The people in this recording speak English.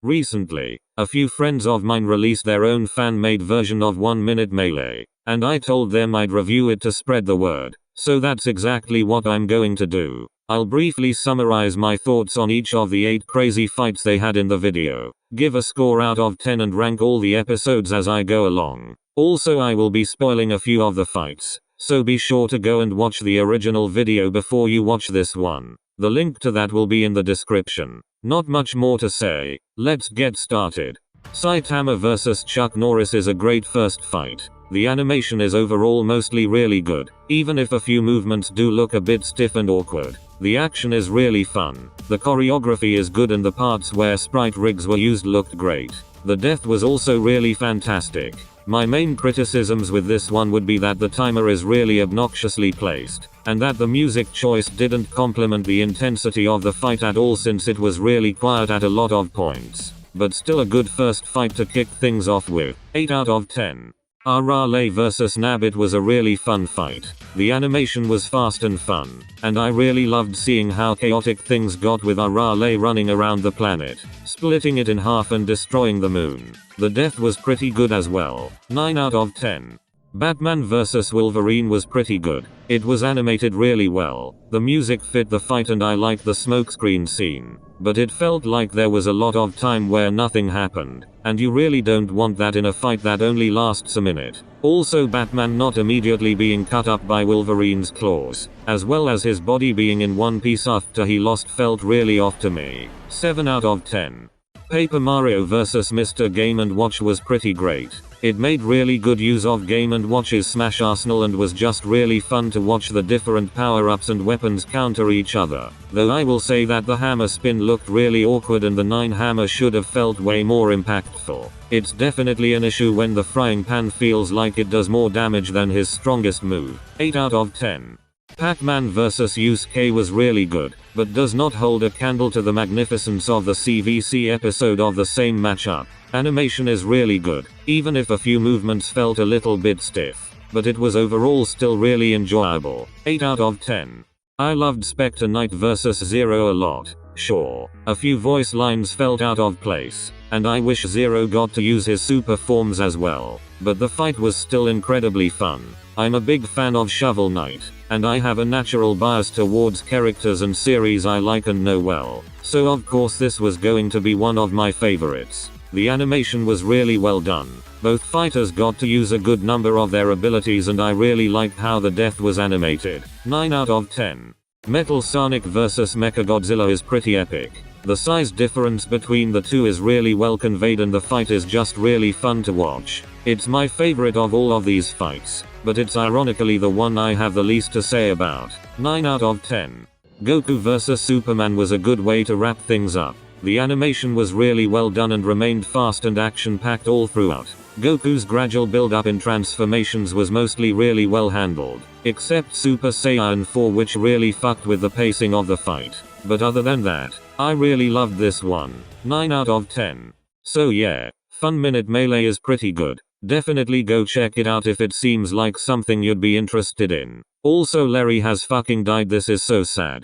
Recently, a few friends of mine released their own fan-made version of 1 Minute Melee, and I told them I'd review it to spread the word, so that's exactly what I'm going to do. I'll briefly summarize my thoughts on each of the 8 crazy fights they had in the video, give a score out of 10 and rank all the episodes as I go along. Also, I will be spoiling a few of the fights, so be sure to go and watch the original video before you watch this one. The link to that will be in the description. Not much more to say, let's get started. Saitama vs Chuck Norris is a great first fight. The animation is overall mostly really good, even if a few movements do look a bit stiff and awkward. The action is really fun. The choreography is good and the parts where sprite rigs were used looked great. The death was also really fantastic. My main criticisms with this one would be that the timer is really obnoxiously placed, and that the music choice didn't complement the intensity of the fight at all since it was really quiet at a lot of points. But still a good first fight to kick things off with. 8 out of 10. Arale vs Nabbit was a really fun fight. The animation was fast and fun, and I really loved seeing how chaotic things got with Arale running around the planet, splitting it in half and destroying the moon. The death was pretty good as well. 9 out of 10. Batman vs Wolverine was pretty good. It was animated really well. The music fit the fight and I liked the smokescreen scene. But it felt like there was a lot of time where nothing happened, and you really don't want that in a fight that only lasts a minute. Also, Batman not immediately being cut up by Wolverine's claws, as well as his body being in one piece after he lost felt really off to me. 7 out of 10. Paper Mario vs Mr. Game & Watch was pretty great. It made really good use of Game & Watch's Smash arsenal and was just really fun to watch the different power-ups and weapons counter each other. Though I will say that the hammer spin looked really awkward and the 9 hammer should have felt way more impactful. It's definitely an issue when the frying pan feels like it does more damage than his strongest move. 8 out of 10. Pac Man vs Yusuke was really good, but does not hold a candle to the magnificence of the CVC episode of the same matchup. Animation is really good, even if a few movements felt a little bit stiff, but it was overall still really enjoyable. 8 out of 10. I loved Spectre Knight vs Zero a lot. Sure, a few voice lines felt out of place, and I wish Zero got to use his super forms as well, but the fight was still incredibly fun. I'm a big fan of Shovel Knight, and I have a natural bias towards characters and series I like and know well, so of course this was going to be one of my favorites. The animation was really well done. Both fighters got to use a good number of their abilities and I really liked how the death was animated. 9 out of 10. Metal Sonic vs Mechagodzilla is pretty epic. The size difference between the two is really well conveyed and the fight is just really fun to watch. It's my favorite of all of these fights, but it's ironically the one I have the least to say about. 9 out of 10. Goku vs Superman was a good way to wrap things up. The animation was really well done and remained fast and action-packed all throughout. Goku's gradual build-up in transformations was mostly really well handled, except Super Saiyan 4 which really fucked with the pacing of the fight. But other than that, I really loved this one. 9 out of 10. So yeah, Fun Minute Melee is pretty good. Definitely go check it out if it seems like something you'd be interested in. Also, Larry has fucking died, this is so sad.